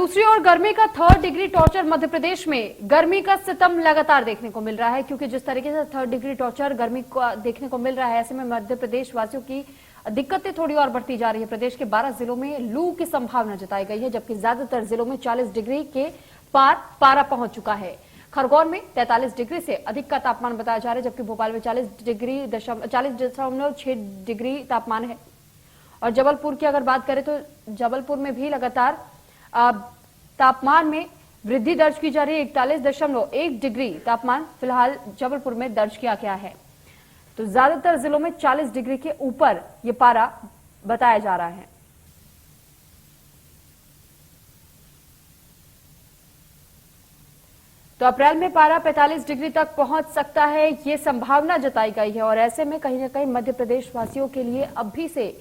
दूसरी ओर गर्मी का 3rd degree torture Madhya Pradesh में गर्मी का सितम लगातार देखने को मिल रहा है, क्योंकि जिस तरीके से 3rd डिग्री टॉर्चर गर्मी को देखने को मिल रहा है, ऐसे में मध्य प्रदेश वासियों की दिक्कतें थोड़ी और बढ़ती जा रही है। प्रदेश के 12 जिलों में लू की संभावना जताई गई है, जबकि ज्यादातर जिलों में 40 डिग्री के पार पारा पहुंच चुका है। खरगोन में 43 डिग्री से अधिक का तापमान बताया जा रहा है, जबकि भोपाल में 40.6 डिग्री तापमान है। और जबलपुर की अगर बात करें तो जबलपुर में भी लगातार तापमान में वृद्धि दर्ज की जा रही है। 41.1 डिग्री तापमान फिलहाल जबलपुर में दर्ज किया गया है। तो ज्यादातर जिलों में 40 डिग्री के ऊपर ये पारा बताया जा रहा है। तो अप्रैल में पारा 45 डिग्री तक पहुंच सकता है, ये संभावना जताई गई है। और ऐसे में कहीं ना कहीं मध्य प्रदेश वासियों के लिए अभी से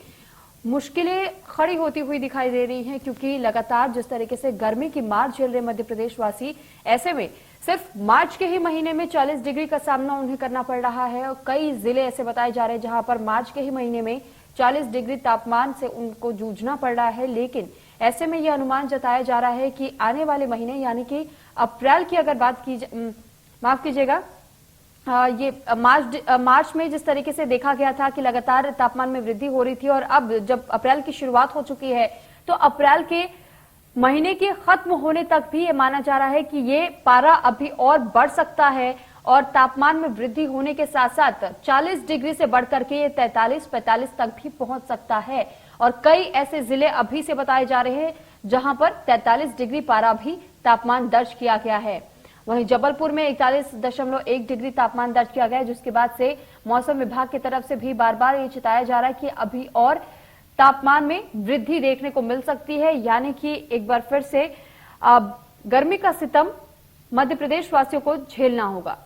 मुश्किलें खड़ी होती हुई दिखाई दे रही हैं, क्योंकि लगातार जिस तरीके से गर्मी की मार झेल रहे मध्य प्रदेश वासी, ऐसे में सिर्फ मार्च के ही महीने में 40 डिग्री का सामना उन्हें करना पड़ रहा है। और कई जिले ऐसे बताए जा रहे हैं जहां पर मार्च के ही महीने में 40 डिग्री तापमान से उनको जूझना पड़ रहा है। लेकिन ऐसे में यह अनुमान जताया जा रहा है कि आने वाले महीने यानी कि अप्रैल की अगर बात की, माफ कीजिएगा, ये मार्च में जिस तरीके से देखा गया था कि लगातार तापमान में वृद्धि हो रही थी, और अब जब अप्रैल की शुरुआत हो चुकी है तो अप्रैल के महीने के खत्म होने तक भी ये माना जा रहा है कि ये पारा अभी और बढ़ सकता है। और तापमान में वृद्धि होने के साथ साथ 40 डिग्री से बढ़कर के ये 43-45 तक भी पहुंच सकता है। और कई ऐसे जिले अभी से बताए जा रहे हैं जहां पर 43 डिग्री पारा भी तापमान दर्ज किया गया है। वहीं जबलपुर में 41.1 डिग्री तापमान दर्ज किया गया है, जिसके बाद से मौसम विभाग की तरफ से भी बार बार ये चिताया जा रहा है कि अभी और तापमान में वृद्धि देखने को मिल सकती है। यानी कि एक बार फिर से गर्मी का सितम मध्य प्रदेश वासियों को झेलना होगा।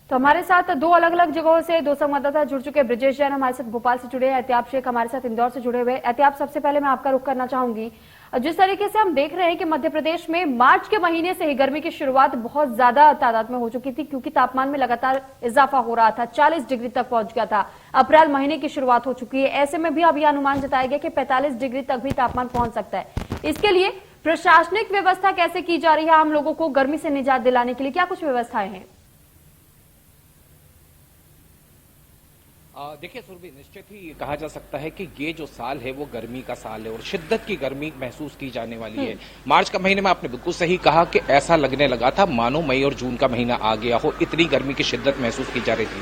तो हमारे साथ दो अलग अलग जगहों से दो संवाददाता जुड़ चुके हैं। ब्रिजेश जैन हमारे साथ भोपाल से जुड़े हैं, एहतियाब शेख हमारे साथ इंदौर से जुड़े हुए। एहतियाब, सबसे पहले मैं आपका रुख करना चाहूंगी। जिस तरीके से हम देख रहे हैं कि मध्य प्रदेश में मार्च के महीने से ही गर्मी की शुरुआत बहुत ज्यादा तादाद में हो चुकी थी, क्योंकि तापमान में लगातार इजाफा हो रहा था, 40 डिग्री तक पहुंच गया था। अप्रैल महीने की शुरुआत हो चुकी है, ऐसे में भी अब यह अनुमान जताया गया कि 45 डिग्री तक भी तापमान पहुंच सकता है। इसके लिए प्रशासनिक व्यवस्था कैसे की जा रही है? आम लोगों को गर्मी से निजात दिलाने के लिए क्या कुछ व्यवस्थाएं हैं? देखिए सुरभि, निश्चित ही कहा जा सकता है कि ये जो साल है वो गर्मी का साल है और शिद्दत की गर्मी महसूस की जाने वाली है। मार्च का महीने में आपने बिल्कुल सही कहा कि ऐसा लगने लगा था मानो मई और जून का महीना आ गया हो, इतनी गर्मी की शिद्दत महसूस की जा रही थी।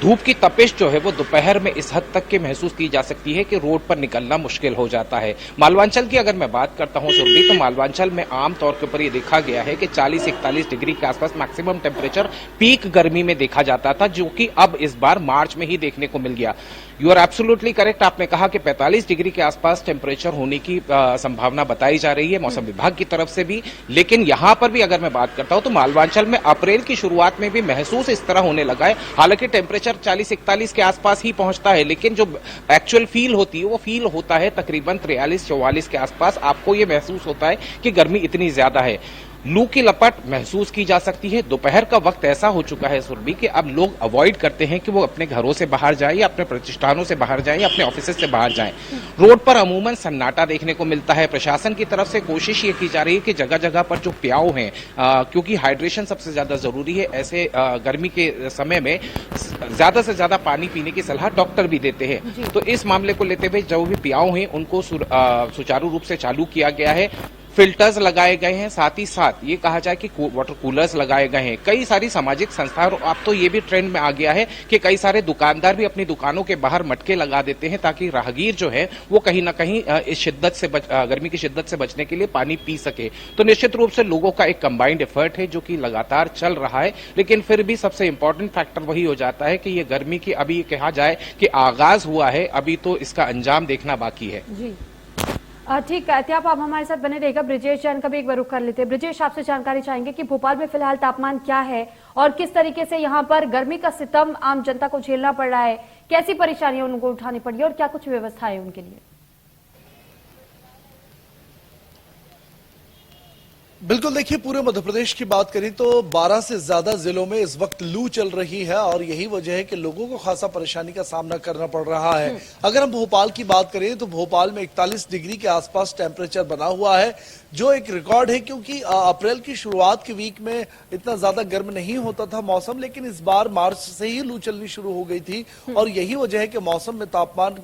धूप की तपिश जो है वो दोपहर में इस हद तक के महसूस की जा सकती है कि रोड पर निकलना मुश्किल हो जाता है। मालवांचल की अगर मैं बात करता हूँ सुरभि, तो मालवांचल में आमतौर के ऊपर ये देखा गया है कि 40-41 डिग्री के आसपास मैक्सिमम टेम्परेचर पीक गर्मी में देखा जाता था, जो कि अब इस बार मार्च में ही देखने को मिल गया। यू आर एब्सोल्युटली करेक्ट, आपने कहा कि 45 डिग्री के आसपास टेम्परेचर होने की संभावना बताई जा रही है मौसम विभाग की तरफ से भी। लेकिन यहां पर भी अगर मैं बात करता हूं तो मालवांचल में अप्रैल की शुरुआत में भी महसूस इस तरह होने लगा है। हालांकि टेम्परेचर 40-41 के आसपास ही पहुंचता है, लेकिन जो एक्चुअल फील होती है वो फील होता है तकरीबन 43-44 के आसपास। आपको ये महसूस होता है कि गर्मी इतनी ज्यादा है। लू की लपट महसूस की जा सकती है। दोपहर का वक्त ऐसा हो चुका है सुरभि कि अब लोग अवॉइड करते हैं कि वो अपने घरों से बाहर जाएं या अपने प्रतिष्ठानों से बाहर जाएं या अपने ऑफिस से बाहर जाएं। रोड पर अमूमन सन्नाटा देखने को मिलता है। प्रशासन की तरफ से कोशिश ये की जा रही है कि जगह जगह पर जो प्याऊ हैं, क्योंकि हाइड्रेशन सबसे ज्यादा जरूरी है, ऐसे गर्मी के समय में ज्यादा से ज्यादा पानी पीने की सलाह डॉक्टर भी देते हैं। तो इस मामले को लेते हुए जो भी प्याऊ हैं उनको सुचारू रूप से चालू किया गया है। फिल्टर्स लगाए गए हैं, साथ ही साथ ये कहा जाए कि वाटर कूलर्स लगाए गए हैं। कई सारी सामाजिक संस्थाएं, और अब तो ये भी ट्रेंड में आ गया है कि कई सारे दुकानदार भी अपनी दुकानों के बाहर मटके लगा देते हैं, ताकि राहगीर जो है वो कहीं ना कहीं इस शिद्दत से गर्मी की शिद्दत से बचने के लिए पानी पी सके। तो निश्चित रूप से लोगों का एक कंबाइंड एफर्ट है जो कि लगातार चल रहा है। लेकिन फिर भी सबसे इंपॉर्टेंट फैक्टर वही हो जाता है कि ये गर्मी की अभी कहा जाए कि आगाज हुआ है, अभी तो इसका अंजाम देखना बाकी है। जी ठीक है, एहतियाब आप हमारे साथ बने रहेगा। ब्रिजेश जैन का भी एक बार रुख कर लेते हैं। ब्रिजेश, आपसे जानकारी चाहेंगे कि भोपाल में फिलहाल तापमान क्या है और किस तरीके से यहाँ पर गर्मी का सितम आम जनता को झेलना पड़ रहा है, कैसी परेशानियां उनको उठानी पड़ी है और क्या कुछ व्यवस्था है उनके लिए? बिल्कुल, देखिए पूरे मध्य प्रदेश की बात करें तो 12 से ज्यादा जिलों में इस वक्त लू चल रही है और यही वजह है कि लोगों को खासा परेशानी का सामना करना पड़ रहा है। अगर हम भोपाल की बात करें तो भोपाल में 41 डिग्री के आसपास टेम्परेचर बना हुआ है, जो एक रिकॉर्ड है, क्योंकि अप्रैल की शुरुआत के वीक में इतना ज्यादा गर्म नहीं होता था मौसम, लेकिन इस बार मार्च से ही लू चलनी शुरू हो गई थी और यही वजह है कि मौसम में तापमान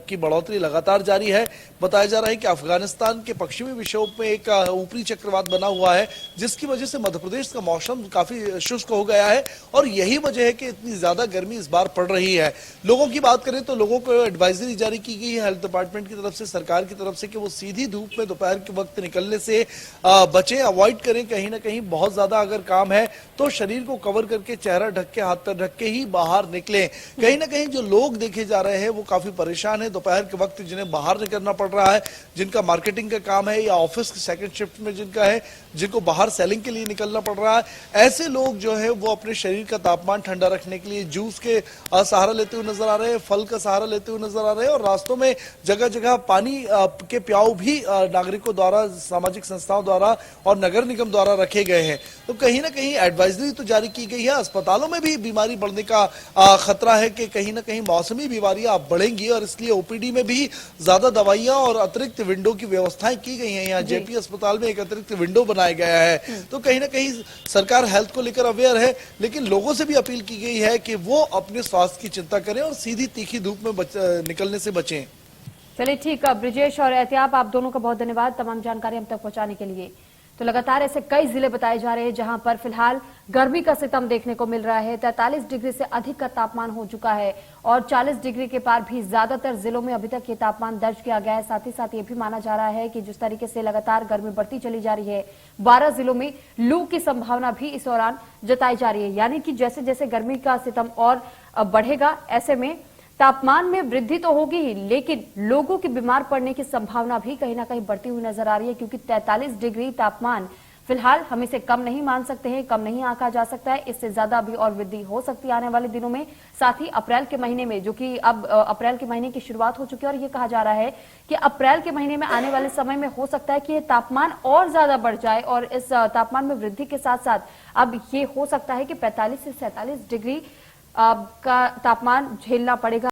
की बढ़ोतरी लगातार जारी है। बताया जा रहा है कि अफगानिस्तान के पश्चिमी विक्षोभ में एक ऊपरी चक्रवात बना हुआ है, जिसकी वजह से मध्य प्रदेश का मौसम काफी शुष्क हो गया है और यही वजह है कि इतनी ज्यादा गर्मी इस बार पड़ रही है। लोगों की बात करें तो लोगों को एडवाइजरी जारी की गई है हेल्थ डिपार्टमेंट की तरफ से, सरकार की तरफ से, कि वो सीधी धूप में दोपहर के वक्त निकलने से बचें, अवॉइड करें। कहीं ना कहीं बहुत ज्यादा अगर काम है तो शरीर को कवर करके, चेहरा ढक के, हाथ पैर ढक के ही बाहर निकलें। कहीं ना कहीं जो लोग देखे जा रहे हैं वो काफी परेशान है दोपहर के वक्त, जिन्हें बाहर निकलना पड़ रहा है, जिनका मार्केटिंग का काम है या ऑफिस के सेकंड शिफ्ट में जिनका है, जिनको बाहर सेलिंग के लिए निकलना पड़ रहा है, ऐसे लोग जो है वो अपने शरीर का तापमान ठंडा रखने के लिए जूस के सहारा लेते हुए नजर आ रहे हैं, फल का सहारा लेते हुए नजर आ रहे हैं और रास्तों में जगह जगह पानी के प्याऊ भी नागरिकों द्वारा, सामाजिक संस्थाओं द्वारा और नगर निगम द्वारा रखे गए हैं। तो कहीं ना कहीं एडवाइजरी तो जारी की गई है। अस्पतालों में भी बीमारी बढ़ने का खतरा है कि कहीं ना कहीं मौसमी बीमारियां बढ़ेंगी और इसलिए ओपीडी में भी ज्यादा दवाइयां और अतिरिक्त विंडो की व्यवस्थाएं की गई हैं। यहाँ जेपी अस्पताल में एक अतिरिक्त विंडो बनाया गया है। तो कहीं ना कहीं सरकार हेल्थ को लेकर अवेयर है, लेकिन लोगों से भी अपील की गई है कि वो अपने स्वास्थ्य की चिंता करें और सीधी तीखी धूप में निकलने से बचें। चलिए ठीक है, ब्रिजेश और एहतियाब, आप दोनों का बहुत धन्यवाद तमाम जानकारी हम तक पहुंचाने के लिए। तो लगातार ऐसे कई जिले बताए जा रहे हैं जहां पर फिलहाल गर्मी का सितम देखने को मिल रहा है। 43 डिग्री से अधिक का तापमान हो चुका है और 40 डिग्री के पार भी ज्यादातर जिलों में अभी तक ये तापमान दर्ज किया गया है। साथ ही साथ ये भी माना जा रहा है कि जिस तरीके से लगातार गर्मी बढ़ती चली जा रही है, 12 जिलों में लू की संभावना भी इस दौरान जताई जा रही है। यानी कि जैसे जैसे गर्मी का सितम और बढ़ेगा, ऐसे में तापमान में वृद्धि तो होगी ही, लेकिन लोगों की बीमार पड़ने की संभावना भी कहीं ना कहीं बढ़ती हुई नजर आ रही है, क्योंकि 43 डिग्री तापमान फिलहाल हम इसे कम नहीं मान सकते हैं, कम नहीं आंका जा सकता है। इससे ज्यादा भी और वृद्धि हो सकती है आने वाले दिनों में। साथ ही अप्रैल के महीने में, जो कि अब अप्रैल के महीने की शुरुआत हो चुकी है और ये कहा जा रहा है कि अप्रैल के महीने में आने वाले समय में हो सकता है कि ये तापमान और ज्यादा बढ़ जाए और इस तापमान में वृद्धि के साथ साथ अब ये हो सकता है कि 45 से 47 डिग्री का तापमान झेलना पड़ेगा।